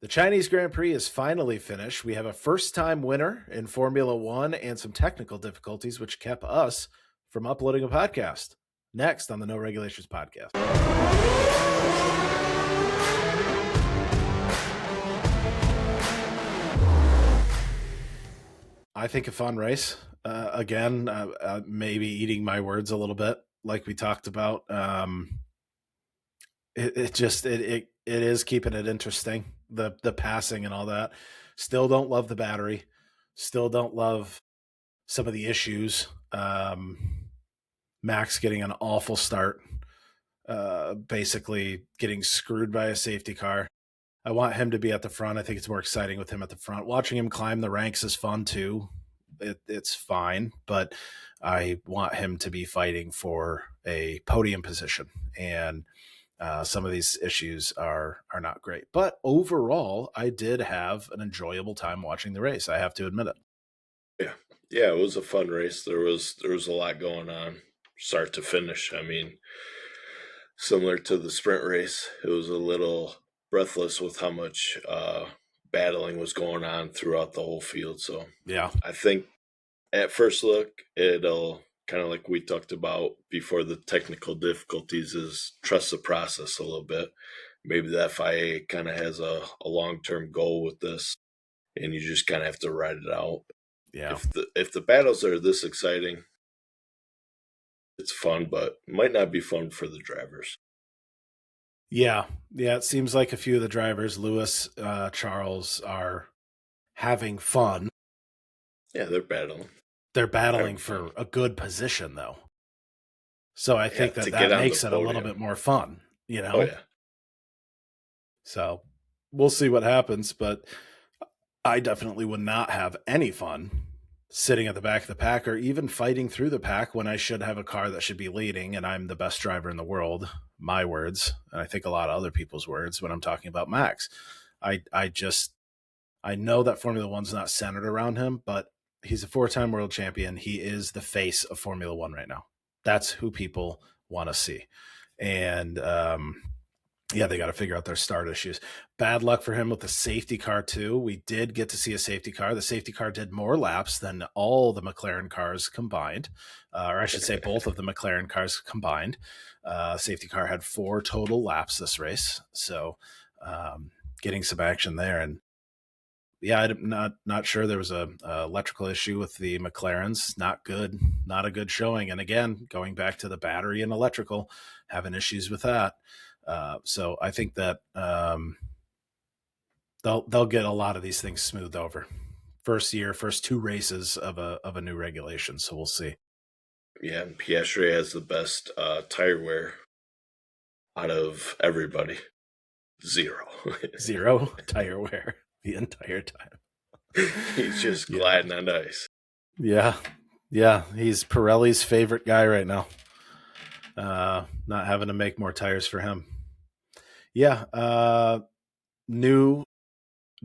The Chinese Grand Prix is finally finished. We have a first time winner in Formula One and some technical difficulties, which kept us from uploading a podcast. Next on the No Regulations podcast. I think a fun race. Again, maybe eating my words a little bit, like we talked about. It is keeping it interesting. The passing and all that. Still don't love the battery. Still don't love some of the issues. Max getting an awful start. Basically getting screwed by a safety car. I want him to be at the front. I think it's more exciting with him at the front. Watching him climb the ranks is fun too. It's fine, but I want him to be fighting for a podium position. And some of these issues are not great. But overall, I did have an enjoyable time watching the race. I have to admit it. Yeah, it was a fun race. There was a lot going on, start to finish. I mean, similar to the sprint race, it was a little breathless with how much battling was going on throughout the whole field. So Yeah. I think at first look, it'll kind of like we talked about before the technical difficulties is trust the process a little bit. Maybe the FIA kind of has a long-term goal with this, and you just kind of have to ride it out. Yeah. If the battles are this exciting, it's fun, but it might not be fun for the drivers. Yeah. It seems like a few of the drivers, Lewis, Charles, are having fun. Yeah, they're battling. They're battling for a good position, though. So I think that makes it a little bit more fun, you know? Oh, yeah. So we'll see what happens, but I definitely would not have any fun sitting at the back of the pack or even fighting through the pack when I should have a car that should be leading and I'm the best driver in the world, my words, and I think a lot of other people's words when I'm talking about Max. I know that Formula One's not centered around him, but he's a 4-time world champion. He is the face of Formula One right now. That's who people want to see. And they got to figure out their start issues. Bad luck for him with the safety car too. We did get to see a safety car. The safety car did more laps than all the McLaren cars combined, or I should say both of the McLaren cars combined. Safety car had 4 total laps this race. So getting some action there. And yeah, I'm not sure. There was a electrical issue with the McLarens. Not good. Not a good showing. And again, going back to the battery and electrical, having issues with that. So I think that they'll get a lot of these things smoothed over. First 2 races of a new regulation. So we'll see. Yeah, and Piastri has the best tire wear out of everybody. 0. 0 tire wear the entire time. He's just gliding on ice. Yeah. He's Pirelli's favorite guy right now. Not having to make more tires for him. Yeah. New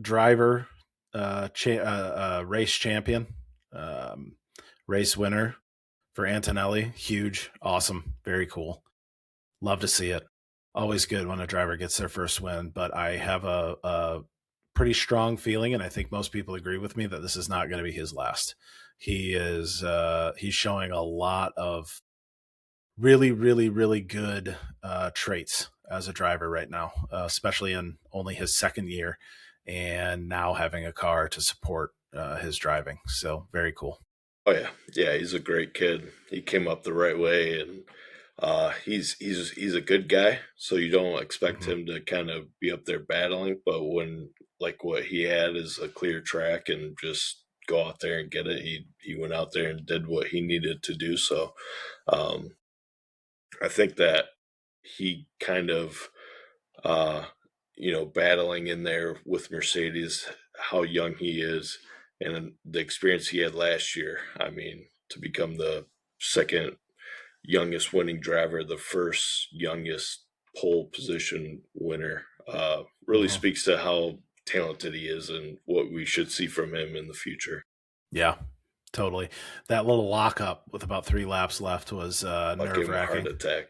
driver, race champion, race winner for Antonelli. Huge, awesome, very cool. Love to see it. Always good when a driver gets their first win, but I have a pretty strong feeling, and I think most people agree with me, that this is not going to be his last. He's showing a lot of really, really, really good traits as a driver right now, especially in only his second year and now having a car to support his driving. So very cool. Oh yeah, he's a great kid. He came up the right way, and he's a good guy. So you don't expect him to kind of be up there battling, but when like what he had is a clear track and just go out there and get it, he went out there and did what he needed to do. So I think that he kind of battling in there with Mercedes, how young he is, and the experience he had last year. I mean, to become the second youngest winning driver, the first youngest pole position winner, really speaks to how talented he is and what we should see from him in the future. Yeah, totally. That little lockup with about 3 laps left was nerve-wracking. Heart attack.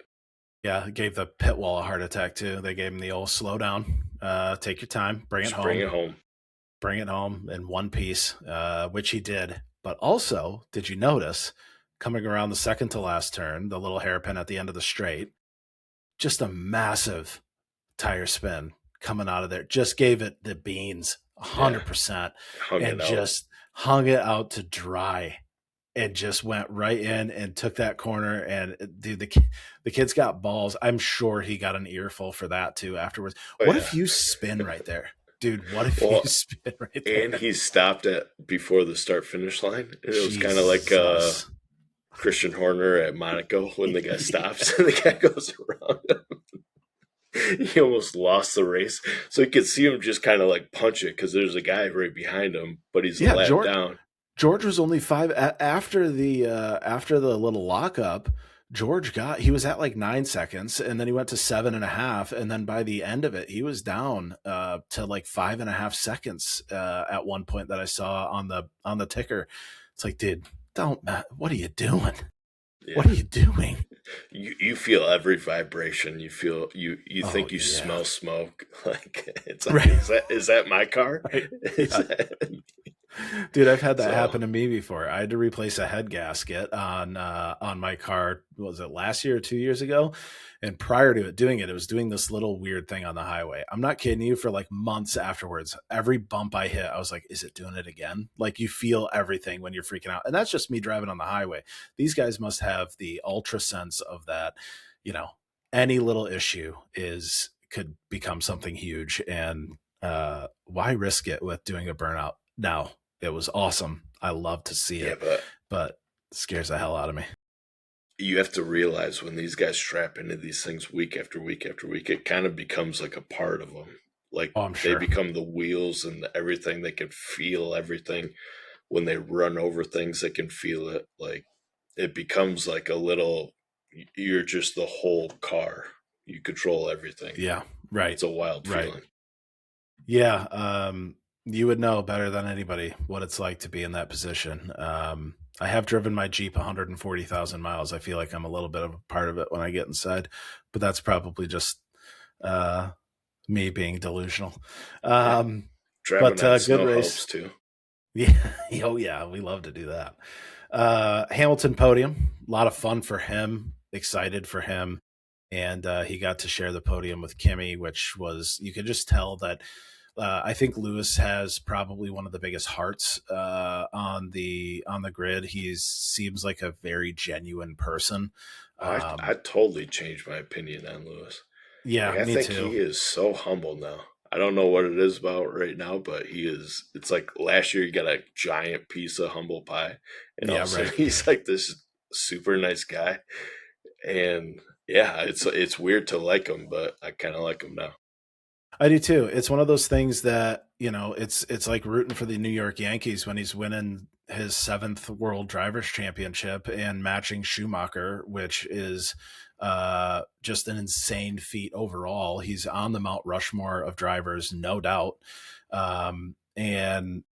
Yeah, it gave the pit wall a heart attack too. They gave him the old slow down. Take your time, bring it Just bring it home, home. bring it home in one piece, which he did. But also, did you notice coming around the second to last turn, the little hairpin at the end of the straight, just a massive tire spin coming out of there, just gave it the beans Yeah, 100% hung and it out. just hung it out to dry and just went right in and took that corner. And dude, the kid's got balls. I'm sure he got an earful for that too afterwards. Oh What yeah. if you spin right there? Dude, what if you Well, spin right and there? he stopped at before the start finish line. And it was kind of like Jesus. Christian Horner at Monaco when the guy stops and the guy goes around him. He almost lost the race. So you could see him just kind of like punch it because there's a guy right behind him, but he's a Yeah, lap down. George was only after the little lockup. He was at like 9 seconds, and then he went to 7.5, and then by the end of it, he was down to like 5.5 seconds at one point that I saw on the ticker. It's like, dude, don't. What are you doing? Yeah. What are you doing? You feel every vibration. You feel you Oh, think you yeah. smell smoke. Like it's like Right. is that my car? Right. Is Yeah. that- Dude, I've had that So- happen to me before. I had to replace a head gasket on my car. What was it, last year or 2 years ago? And prior to it was doing this little weird thing on the highway. I'm not kidding you. For like months afterwards, every bump I hit, I was like, "Is it doing it again?" Like you feel everything when you're freaking out, and that's just me driving on the highway. These guys must have the ultra sense of that. You know, any little issue could become something huge, and why risk it with doing a burnout? Now, it was awesome. I love to see yeah, it, but it scares the hell out of me. you have to realize when these guys strap into these things week after week after week, it kind of becomes like a part of them. Like Oh, I'm they sure. become the wheels and everything. They can feel everything when they run over things. They can feel it. Like it becomes like a little. You're just the whole car. You control everything. Yeah, right. It's a wild Right. feeling. Yeah, you would know better than anybody what it's like to be in that position. I have driven my Jeep 140,000 miles. I feel like I'm a little bit of a part of it when I get inside, but that's probably just uh, me being delusional. Driving But on good snow race. helps too. Yeah. Oh, yeah. We love to do that. Hamilton podium. A lot of fun for him. Excited for him. And he got to share the podium with Kimmy, which was, you could just tell that I think Lewis has probably one of the biggest hearts on the grid. He seems like a very genuine person. I totally changed my opinion on Lewis. Yeah, Like, I me think too. he is so humble now. I don't know what it is about right now, but he is. It's like last year he got a giant piece of humble pie, and all Yeah, of a sudden right. he's like this super nice guy. And yeah, it's weird to like him, but I kind of like him now. I do too. It's one of those things that, it's like rooting for the New York Yankees when he's winning his 7th World Drivers' Championship and matching Schumacher, which is just an insane feat overall. He's on the Mount Rushmore of drivers, no doubt. And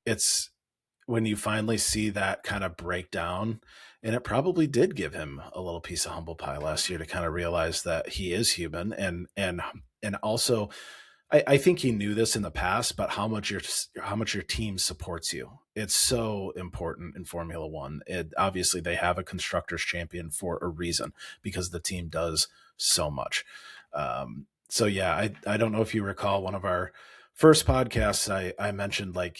it's when you finally see that kind of breakdown, and it probably did give him a little piece of humble pie last year to kind of realize that he is human, and also I think he knew this in the past, but how much your team supports you. It's so important in Formula One. Obviously they have a constructors champion for a reason, because the team does so much. So yeah, I don't know if you recall one of our first podcasts. I mentioned like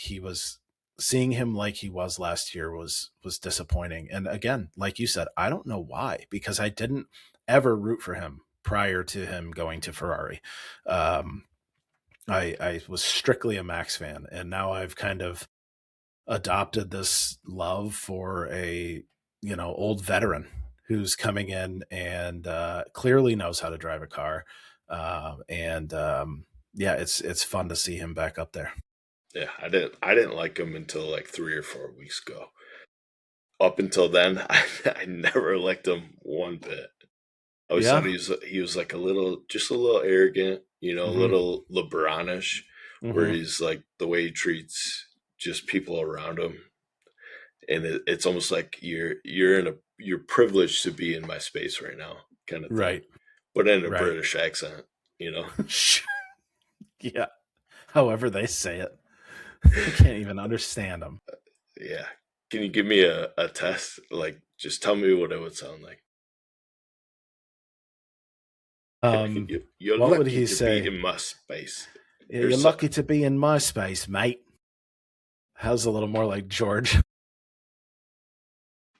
seeing him like he was last year was disappointing. And again, like you said, I don't know why, because I didn't ever root for him prior to him going to Ferrari. I was strictly a Max fan, and now I've kind of adopted this love for a old veteran who's coming in and clearly knows how to drive a car. And yeah, it's fun to see him back up there. Yeah, I didn't like him until like 3 or 4 weeks ago. Up until then, I never liked him one bit. I always Yeah. thought he was like just a little arrogant, a Mhm. little LeBronish, where Mhm. he's like the way he treats just people around him, and it's almost like you're privileged to be in my space right now, kind of thing, Right. but in a Right. British accent. Yeah. However they say it. I can't even understand them. Yeah. Can you give me a test? Like, just tell me what it would sound like. You're What would lucky he to be say? in my space. Yeah, Or you're something. lucky to be in my space, mate. How's a little more like George?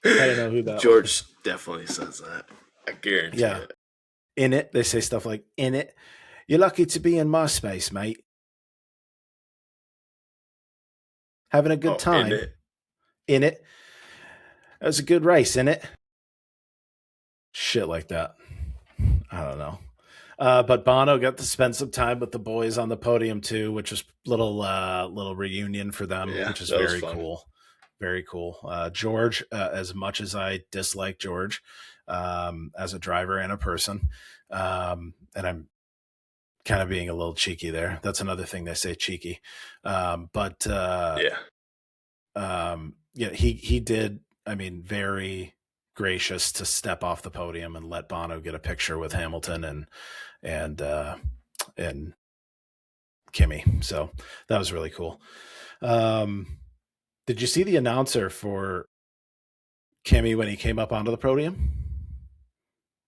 I don't know who that was. George definitely says that. I guarantee Yeah. it. In it, they say stuff like, in it. You're lucky to be in my space, mate. Having a good Oh, in time. it. In it. That was a good race, in it. Shit like that. I don't know. But Bono got to spend some time with the boys on the podium too, which was little reunion for them, Yeah, which is that was very fun. cool. Very cool. George, as much as I dislike George as a driver and a person, and I'm kind of being a little cheeky there. That's another thing they say, cheeky. But Yeah. yeah, he did. I mean, very gracious to step off the podium and let Bono get a picture with Hamilton and Kimmy. So that was really cool. Did you see the announcer for Kimmy when he came up onto the podium?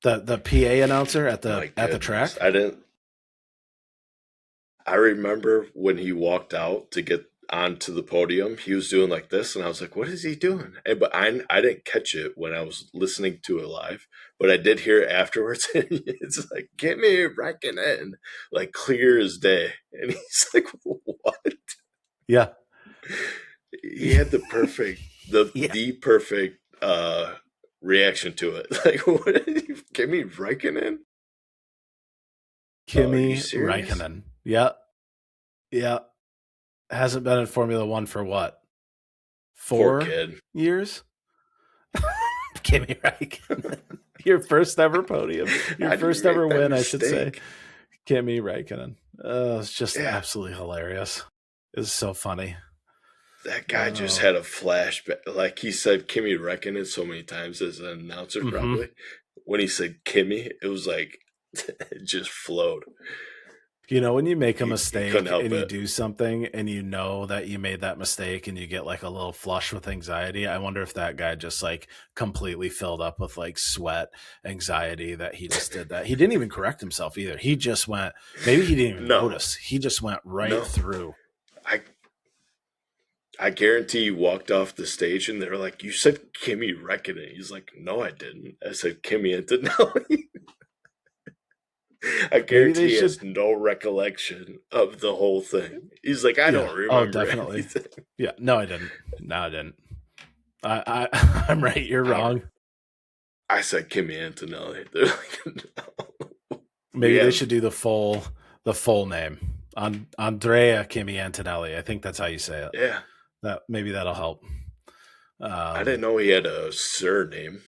The PA announcer at My the track? goodness. I didn't. I remember when he walked out to get onto the podium, he was doing like this, and I was like, "What is he doing?" But I didn't catch it when I was listening to it live, but I did hear it afterwards. And it's like, "Get me racking in," like clear as day, and he's like, "What?" Yeah. He had the perfect Yeah. the perfect reaction to it. Like, what did you get me racking in? Oh, are you Kimi serious? Räikkönen. Yeah. Yeah. Hasn't been in Formula One for what? Poor 4 kid. years? Kimi Räikkönen. Your first ever podium. Your How do you first ever make that win, I should say. mistake? Kimi Räikkönen. It's just Yeah, absolutely hilarious. It's so funny. that guy just Oh. had a flashback. Like he said Kimi Räikkönen so many times as an announcer, Mm-hmm. probably. When he said Kimmy, it was like, it just flowed. You know, when you make a He couldn't mistake help and you it. do something and you know that you made that mistake and you get like a little flush with anxiety, I wonder if that guy just like completely filled up with like sweat, anxiety that he just did that. He didn't even correct himself either. He just went, maybe he didn't even No, notice. He just went right no. through. I I guarantee he walked off the stage and they were like, "You said Kimmy Räikkönen." He's like, "No, I didn't. I said Kimmy Antonelli." I Maybe they guarantee he should. has no recollection of the whole thing. He's like, "I Yeah. don't Oh, remember definitely. anything." Yeah. No, I didn't. No, I didn't. I I'm right. You're I don't. wrong. I said Kimmy Antonelli. They're like, "No." We Maybe they have. should do the full name. Andrea Kimi Antonelli. I think that's how you say it. Yeah, That maybe that'll help. I didn't know he had a surname.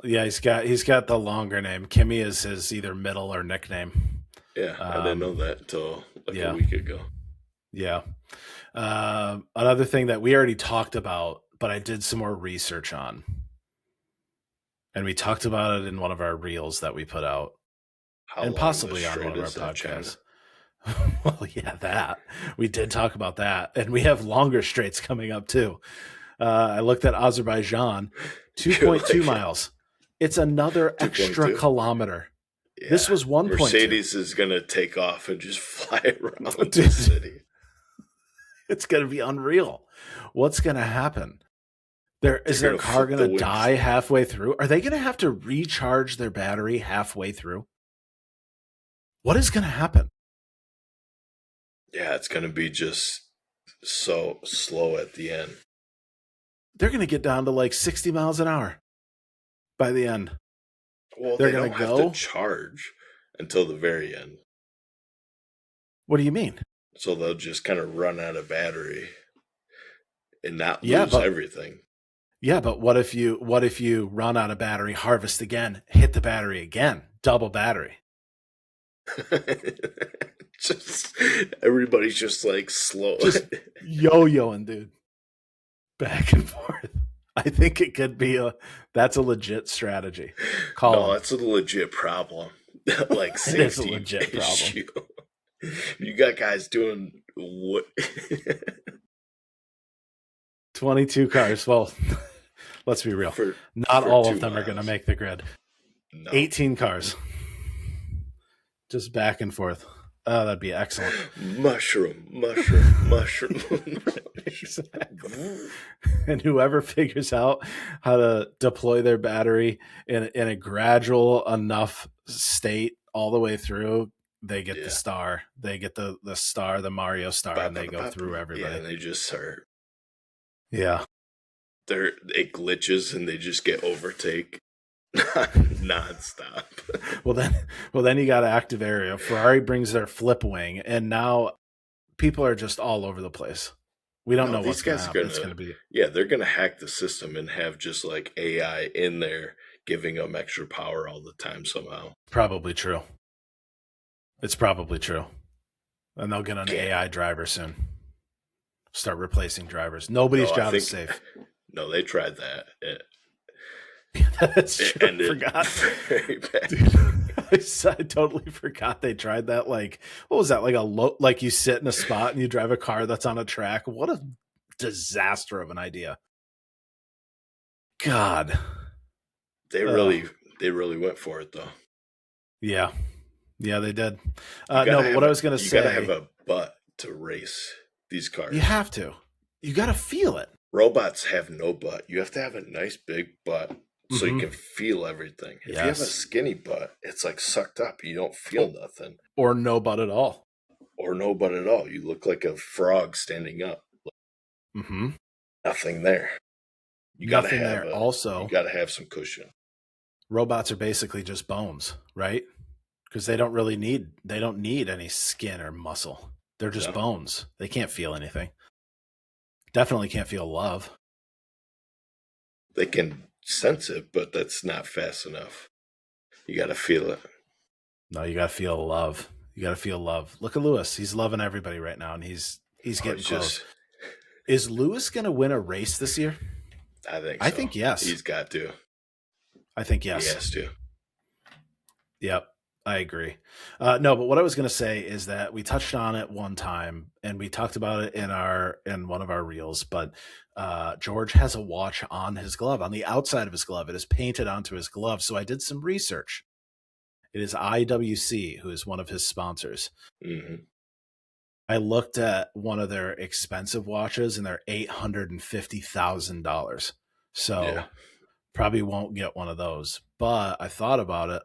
Yeah, he's got the longer name. Kimmy is his either middle or nickname. Yeah, I didn't know that until like a Yeah, week ago. yeah. Another thing that we already talked about, but I did some more research on, and we talked about it in one of our reels that we put out, How and long the possibly on one strait of our is of China? podcasts. Well, yeah, that we did talk about that, and we have longer straits coming up too. I looked at Azerbaijan, You're 2.2 like miles. It's another extra 2.2. kilometer. This Yeah, was 1.2. Mercedes is gonna take off and just fly around the Dude, city. it's going to be unreal. What's going to happen? Is They're their gonna car flip going the to wings. die halfway through? Are they going to have to recharge their battery halfway through? What is going to happen? Yeah, it's gonna be just so slow at the end. They're going to get down to like 60 miles an hour by the end. Well, They're they going don't to have to go. charge until the very end, What do you mean? so they'll just kind of run out of battery and not Yeah, lose but everything. what if you run out of battery, harvest again, hit the battery again, double battery? Just everybody's just like slow. Just yo-yoing, dude. Back and forth. I think it could be that's a legit strategy. Call No, them. that's a legit problem. Like It is a safety legit problem. issue. You got guys doing what? 22 cars. Well, let's be real. for Not for all of 2 them are going to miles. make the grid. No. 18 cars. Just back and forth. Oh, that'd be excellent. Mushroom, mushroom, mushroom. Exactly. And whoever figures out how to deploy their battery in a gradual enough state all the way through, they get the Yeah. star. They get the star, the Mario star, and they go Ba-ba-ba-ba. through Yeah, everybody. and they just start. Yeah. It glitches and they just get overtake nonstop. Well then you got active area. Ferrari brings their flip wing, and now people are just all over the place. We don't know These what's going to guys are happen. It's gonna, going to be yeah, they're gonna hack the system and have just like AI in there giving them extra power all the time somehow. probably true. It's probably true. And they'll get an Yeah. AI driver soon. Start replacing drivers. Nobody's job is safe. No, they tried that. That's It true. I ended forgot. very bad. Dude, I totally forgot they tried that. Like, what was that? Like you sit in a spot and you drive a car that's on a track. What a disaster of an idea. God. They really went for it though. Yeah. Yeah, they did. You gotta No, but have what I a- was going to you say, gotta have a butt to race these cars. you have to. You got to feel it. Robots have no butt. You have to have a nice big butt so you Mhm. can feel everything. If you have a Yes. skinny butt, it's like sucked up. You don't feel nothing. Or no butt at all. Or no butt at all. You look like a frog standing up. Mm-hmm. Nothing there. You Nothing gotta have there. Also, you gotta have some cushion. robots are basically just bones, right? Because they don't need any skin or muscle. They're just No. bones. They can't feel anything. Definitely can't feel love. They can sense it, but that's not fast enough. You gotta feel it. No, you got to feel love. You got to feel love. Look at Lewis. He's loving everybody right now, and he's getting It's close. Is Lewis going to win a race this year? I think. I so. think yes. He's got to. I think yes. He has to. Yep, I agree. No, but what I was going to say is that we touched on it one time, and we talked about it in one of our reels. But George has a watch on his glove, on the outside of his glove. It is painted onto his glove. So I did some research. It is IWC, who is one of his sponsors. Mm-hmm. I looked at one of their expensive watches, and they're $850,000. So Yeah. probably won't get one of those. But I thought about it.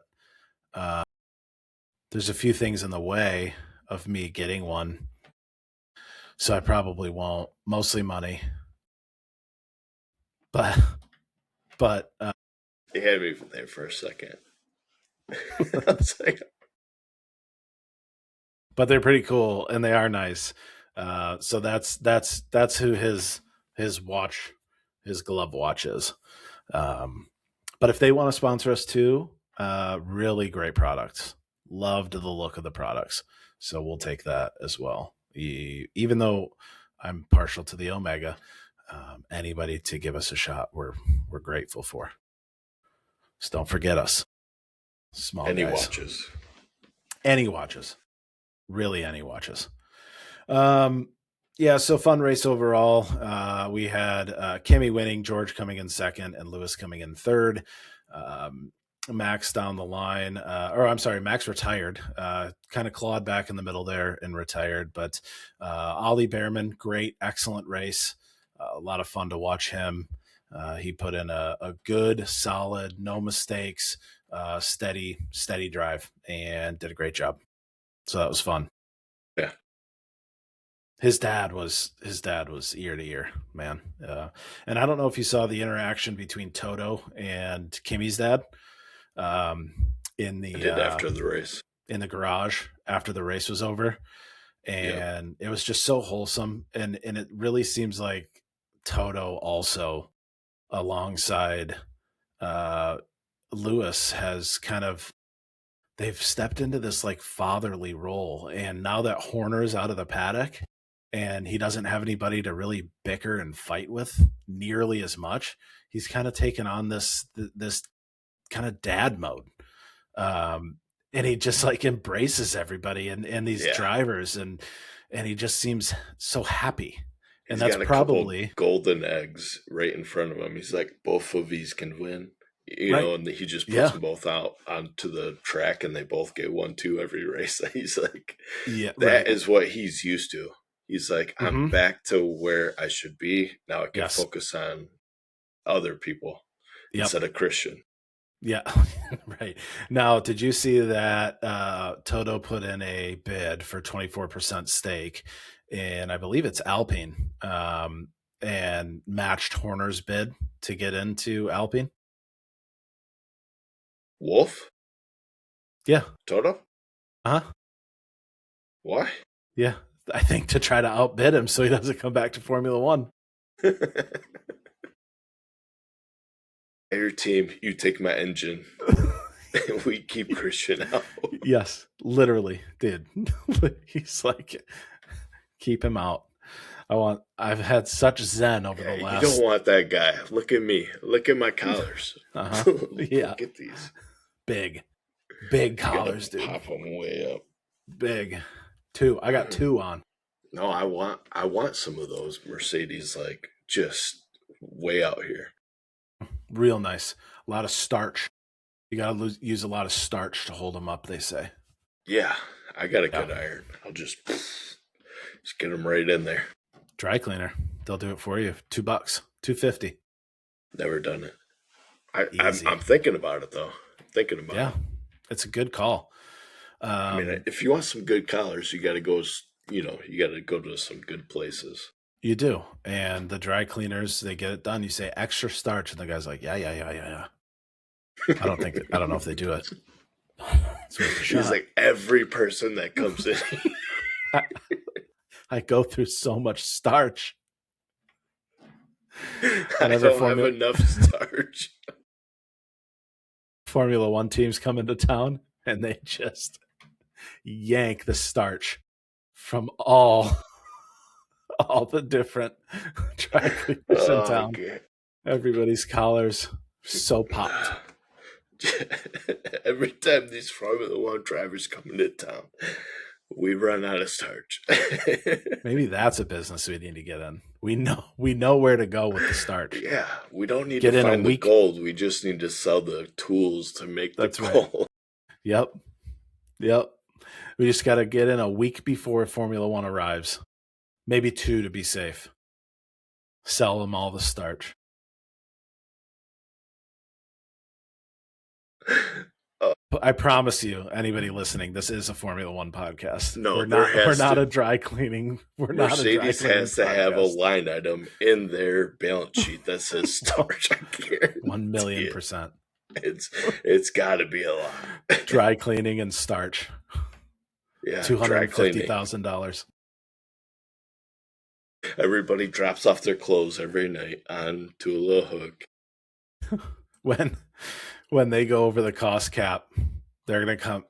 There's a few things in the way of me getting one, so I probably won't. Mostly money, but He had me there for a second. I was like, but they're pretty cool and they are nice. So that's who his watch, his glove watch is. But if they want to sponsor us too, really great products. Loved the look of the products, so we'll take that as well. Even though I'm partial to the Omega, anybody to give us a shot, we're grateful for. So don't forget us, small any guys. watches. Any watches, really any watches. Yeah, so fun race overall. We had Kimmy winning, George coming in second, and Lewis coming in third. Max down the line, Max retired, kind of clawed back in the middle there and retired. But Ollie Behrman, great, excellent race. A lot of fun to watch him. He put in a good, solid, no mistakes, steady drive, and did a great job. So that was fun. Yeah. His dad was ear to ear, man. And I don't know if you saw the interaction between Toto and Kimmy's dad in the after the race, in the garage after the race was over, and It was just so wholesome, and it really seems like Toto also, alongside Lewis, has kind of, they've stepped into this like fatherly role, and now that Horner's out of the paddock and he doesn't have anybody to really bicker and fight with nearly as much, he's kind of taken on this kind of dad mode. and he just like embraces everybody and these Yeah. drivers, and he just seems so happy. And He's that's got a couple probably golden eggs right in front of him. He's like, both of these can win, right. and he just puts Yeah. them both out onto the track, and they both get 1-2 every race. He's like, Yeah, that right. is what he's used to. He's like, I'm Mhm. back to where I should be. Now I can Yes. focus on other people Yep. instead of Christian. Yeah. Right. Now, did you see that Toto put in a bid for 24% stake in, I believe it's Alpine, and matched Horner's bid to get into Alpine? Wolf? Yeah. Toto? Uh-huh. Why? Yeah. I think to try to outbid him so he doesn't come back to Formula One. Your team, you take my engine. We keep Christian out. Yes, literally, dude. He's like, keep him out. I've had such zen over the last. You don't want that guy. Look at me. Look at my collars. Uh-huh. Yeah. Look at these. Big collars, dude. Pop them way up. Big. Two. I got two on. No, I want some of those Mercedes, like just way out here. Real nice. A lot of starch. You got to use a lot of starch to hold them up, they say. Yeah, I got a good iron. I'll just get them right in there. Dry cleaner. They'll do it for you. $2, $2.50. Never done it. I'm thinking about it though. Yeah, it's a good call. I mean, if you want some good collars, you got to go. You got to go to some good places. You do, and the dry cleaners, they get it done. You say extra starch, and the guy's like, yeah. I don't know if they do it. He's like, every person that comes in. I go through so much starch. I don't have enough starch. Formula One teams come into town and they just yank the starch from all the different dry cleaners in town. Okay. Everybody's collars so popped. Every time these Formula One drivers come into town, we run out of starch. Maybe that's a business we need to get in. We know where to go with the starch. Yeah, we don't need to find the gold. We just need to sell the tools to make the gold. Right. Yep. We just got to get in a week before Formula One arrives. Maybe 2 to be safe. Sell them all the starch. I promise you, anybody listening, this is a Formula One podcast. No, we're not a dry cleaning. Mercedes has to have a line item in their balance sheet that says starch. 1,000,000%. It's got to be a lot. Dry cleaning and starch. Yeah, $250,000. Everybody drops off their clothes every night onto a little hook. When they go over the cost cap, they're going to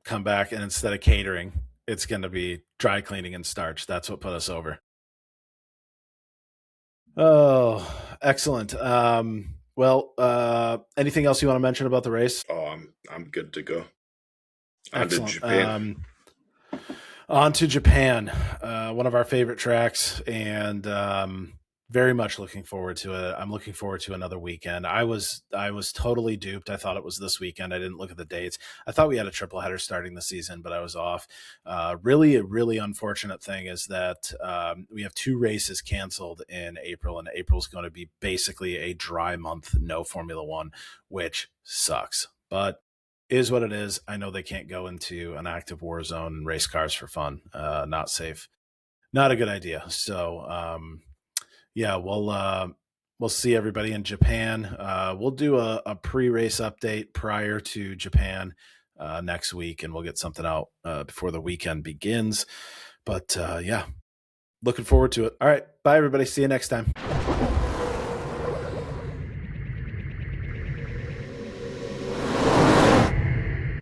come back, and instead of catering, it's going to be dry cleaning and starch. That's what put us over. Oh, excellent. Well, anything else you want to mention about the race? Oh, I'm good to go. Excellent. On to Japan, one of our favorite tracks, and very much looking forward to it. I'm looking forward to another weekend. I was totally duped. I thought it was this weekend. I didn't look at the dates. I thought we had a triple header starting the season, but I was off. Really, a really unfortunate thing is that we have 2 races canceled in April, and April's going to be basically a dry month, no Formula One, which sucks. But is what it is. I know they can't go into an active war zone and race cars for fun. Not safe. Not a good idea. So, yeah, we'll see everybody in Japan. We'll do a pre-race update prior to Japan next week, and we'll get something out before the weekend begins. But yeah, looking forward to it. All right, bye everybody. See you next time.